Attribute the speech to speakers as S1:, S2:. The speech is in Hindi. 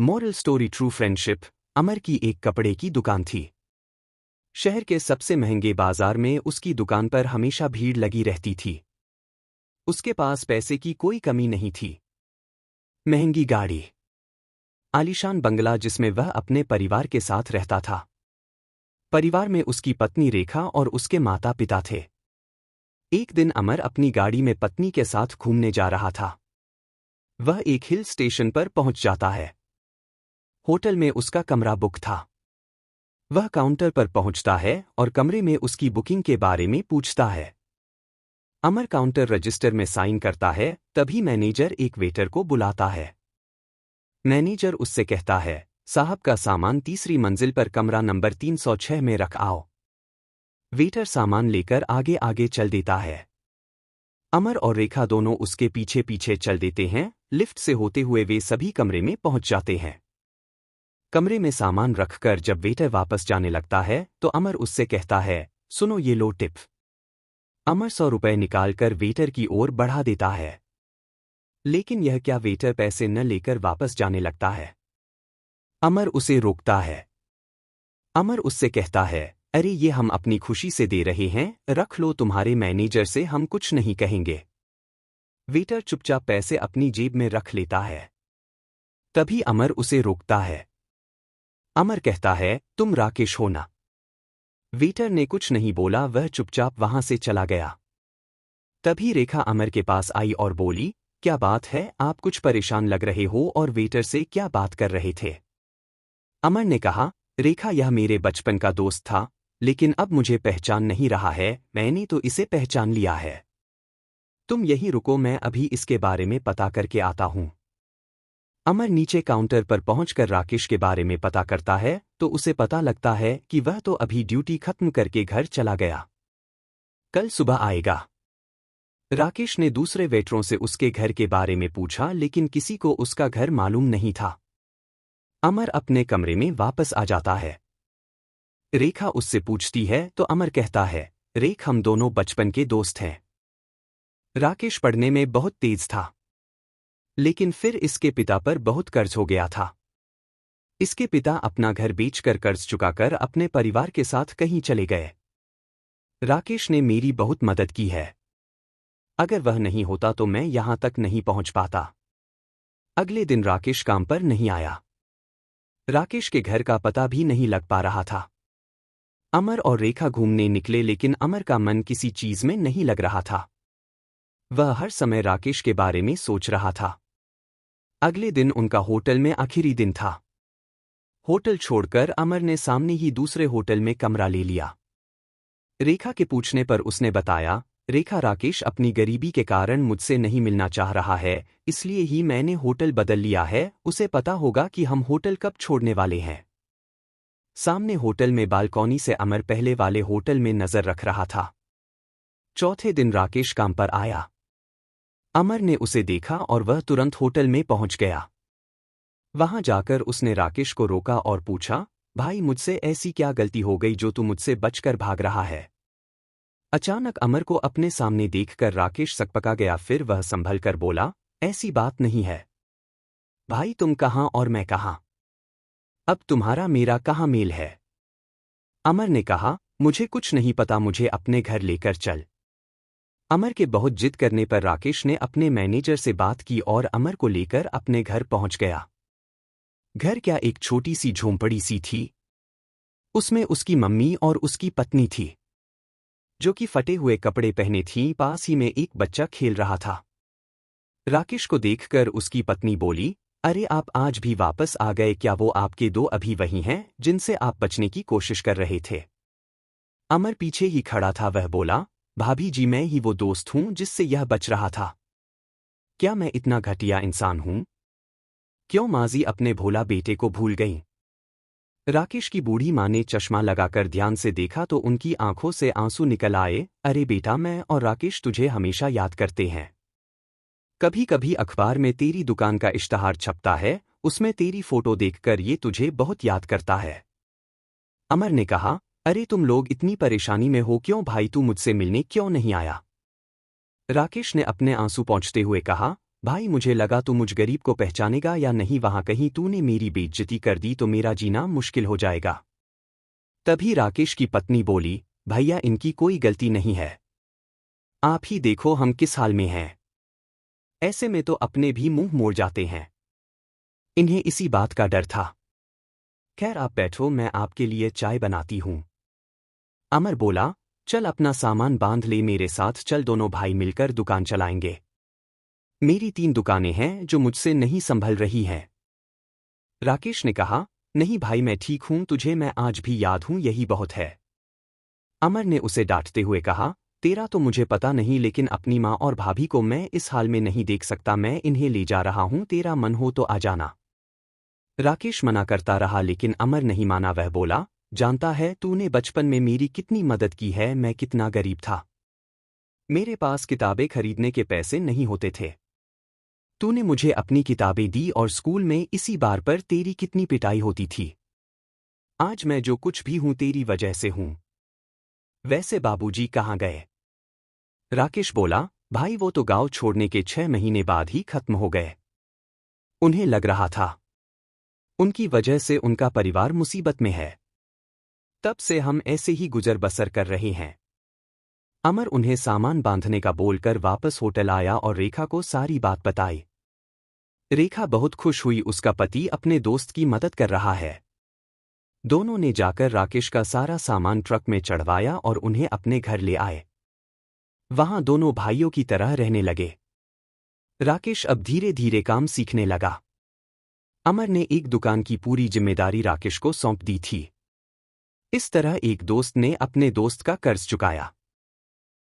S1: Moral story true friendship. Amar की एक कपड़े की दुकान थी। शहर के सबसे महंगे बाजार में उसकी दुकान पर हमेशा भीड़ लगी रहती थी। उसके पास पैसे की कोई कमी नहीं थी। महंगी गाड़ी, आलीशान बंगला जिसमें वह अपने परिवार के साथ रहता था। परिवार में उसकी पत्नी रेखा और उसके माता पिता थे। एक दिन अमर अपनी गाड़ी में पत्नी के साथ घूमने जा रहा था। वह एक हिल स्टेशन पर पहुंच जाता है। होटल में उसका कमरा बुक था। वह काउंटर पर पहुंचता है और कमरे में उसकी बुकिंग के बारे में पूछता है। अमर काउंटर रजिस्टर में साइन करता है, तभी मैनेजर एक वेटर को बुलाता है। मैनेजर उससे कहता है, साहब का सामान तीसरी मंजिल पर कमरा नंबर 306 में रख आओ। वेटर सामान लेकर आगे आगे चल देता है। अमर और रेखा दोनों उसके पीछे पीछे चल देते हैं। लिफ्ट से होते हुए वे सभी कमरे में पहुंच जाते हैं। कमरे में सामान रखकर जब वेटर वापस जाने लगता है तो अमर उससे कहता है, सुनो ये लो टिप। अमर 100 रुपए निकालकर वेटर की ओर बढ़ा देता है। लेकिन यह क्या, वेटर पैसे न लेकर वापस जाने लगता है। अमर उसे रोकता है। अमर उससे कहता है, अरे ये हम अपनी खुशी से दे रहे हैं, रख लो, तुम्हारे मैनेजर से हम कुछ नहीं कहेंगे। वेटर चुपचाप पैसे अपनी जेब में रख लेता है। तभी अमर उसे रोकता है। अमर कहता है, तुम राकेश हो ना। वेटर ने कुछ नहीं बोला, वह चुपचाप वहां से चला गया। तभी रेखा अमर के पास आई और बोली, क्या बात है, आप कुछ परेशान लग रहे हो और वेटर से क्या बात कर रहे थे। अमर ने कहा, रेखा यह मेरे बचपन का दोस्त था, लेकिन अब मुझे पहचान नहीं रहा है, मैंने तो इसे पहचान लिया है। तुम यहीं रुको, मैं अभी इसके बारे में पता करके आता हूं। अमर नीचे काउंटर पर पहुंचकर राकेश के बारे में पता करता है तो उसे पता लगता है कि वह तो अभी ड्यूटी खत्म करके घर चला गया। कल सुबह आएगा। राकेश ने दूसरे वेटरों से उसके घर के बारे में पूछा, लेकिन किसी को उसका घर मालूम नहीं था। अमर अपने कमरे में वापस आ जाता है। रेखा उससे पूछती है तो अमर कहता है, रेख हम दोनों बचपन के दोस्त हैं। राकेश पढ़ने में बहुत तेज था, लेकिन फिर इसके पिता पर बहुत कर्ज हो गया था। इसके पिता अपना घर बेचकर कर्ज चुकाकर अपने परिवार के साथ कहीं चले गए। राकेश ने मेरी बहुत मदद की है। अगर वह नहीं होता तो मैं यहां तक नहीं पहुंच पाता। अगले दिन राकेश काम पर नहीं आया। राकेश के घर का पता भी नहीं लग पा रहा था। अमर और रेखा घूमने निकले, लेकिन अमर का मन किसी चीज में नहीं लग रहा था। वह हर समय राकेश के बारे में सोच रहा था। अगले दिन उनका होटल में आखिरी दिन था। होटल छोड़कर अमर ने सामने ही दूसरे होटल में कमरा ले लिया। रेखा के पूछने पर उसने बताया, रेखा राकेश अपनी गरीबी के कारण मुझसे नहीं मिलना चाह रहा है, इसलिए ही मैंने होटल बदल लिया है, उसे पता होगा कि हम होटल कब छोड़ने वाले हैं। सामने होटल में बालकॉनी से अमर पहले वाले होटल में नजर रख रहा था। चौथे दिन राकेश काम पर आया। अमर ने उसे देखा और वह तुरंत होटल में पहुंच गया। वहां जाकर उसने राकेश को रोका और पूछा, भाई मुझसे ऐसी क्या गलती हो गई जो तू मुझसे बचकर भाग रहा है। अचानक अमर को अपने सामने देखकर राकेश सकपका गया, फिर वह संभल कर बोला, ऐसी बात नहीं है। भाई तुम कहां और मैं कहां, अब तुम्हारा मेरा कहां मेल है। अमर ने कहा, मुझे कुछ नहीं पता, मुझे अपने घर लेकर चल। अमर के बहुत जिद करने पर राकेश ने अपने मैनेजर से बात की और अमर को लेकर अपने घर पहुंच गया। घर क्या, एक छोटी सी झोंपड़ी सी थी। उसमें उसकी मम्मी और उसकी पत्नी थी, जो कि फटे हुए कपड़े पहने थीं। पास ही में एक बच्चा खेल रहा था। राकेश को देखकर उसकी पत्नी बोली, अरे आप आज भी वापस आ गए क्या, वो आपके दो अभी वही हैं जिनसे आप बचने की कोशिश कर रहे थे। अमर पीछे ही खड़ा था। वह बोला, भाभी जी, मैं ही वो दोस्त हूं जिससे यह बच रहा था। क्या मैं इतना घटिया इंसान हूं? क्यों माजी अपने भोला बेटे को भूल गई? राकेश की बूढ़ी मां ने चश्मा लगाकर ध्यान से देखा तो उनकी आंखों से आंसू निकल आए। अरे बेटा, मैं और राकेश तुझे हमेशा याद करते हैं। कभी कभी अखबार में तेरी दुकान का इश्तहार छपता है, उसमें तेरी फोटो देखकर ये तुझे बहुत याद करता है। अमर ने कहा, अरे तुम लोग इतनी परेशानी में हो क्यों भाई, तू मुझसे मिलने क्यों नहीं आया? राकेश ने अपने आंसू पोंछते हुए कहा, भाई मुझे लगा तू मुझ गरीब को पहचानेगा या नहीं, वहां कहीं तूने मेरी बेइज्जती कर दी तो मेरा जीना मुश्किल हो जाएगा। तभी राकेश की पत्नी बोली, भैया इनकी कोई गलती नहीं है, आप ही देखो हम किस हाल में हैं। ऐसे में तो अपने भी मुंह मोड़ जाते हैं। इन्हें इसी बात का डर था। खैर आप बैठो, मैं आपके लिए चाय बनाती हूं। अमर बोला, चल अपना सामान बांध ले, मेरे साथ चल, दोनों भाई मिलकर दुकान चलाएंगे। मेरी 3 दुकानें हैं जो मुझसे नहीं संभल रही हैं। राकेश ने कहा, नहीं भाई मैं ठीक हूं, तुझे मैं आज भी याद हूं, यही बहुत है। अमर ने उसे डांटते हुए कहा, तेरा तो मुझे पता नहीं, लेकिन अपनी माँ और भाभी को मैं इस हाल में नहीं देख सकता, मैं इन्हें ले जा रहा हूं, तेरा मन हो तो आ जाना। राकेश मना करता रहा लेकिन अमर नहीं माना। वह बोला, जानता है तूने बचपन में मेरी कितनी मदद की है, मैं कितना गरीब था, मेरे पास किताबें खरीदने के पैसे नहीं होते थे। तूने मुझे अपनी किताबें दी और स्कूल में इसी बार पर तेरी कितनी पिटाई होती थी। आज मैं जो कुछ भी हूं तेरी वजह से हूं। वैसे बाबूजी कहाँ गए? राकेश बोला, भाई वो तो गांव छोड़ने के 6 महीने बाद ही खत्म हो गए। उन्हें लग रहा था उनकी वजह से उनका परिवार मुसीबत में है, तब से हम ऐसे ही गुजर बसर कर रहे हैं। अमर उन्हें सामान बांधने का बोलकर वापस होटल आया और रेखा को सारी बात बताई। रेखा बहुत खुश हुई, उसका पति अपने दोस्त की मदद कर रहा है। दोनों ने जाकर राकेश का सारा सामान ट्रक में चढ़वाया और उन्हें अपने घर ले आए। वहां दोनों भाइयों की तरह रहने लगे। राकेश अब धीरे धीरे काम सीखने लगा। अमर ने एक दुकान की पूरी जिम्मेदारी राकेश को सौंप दी थी। इस तरह एक दोस्त ने अपने दोस्त का कर्ज चुकाया।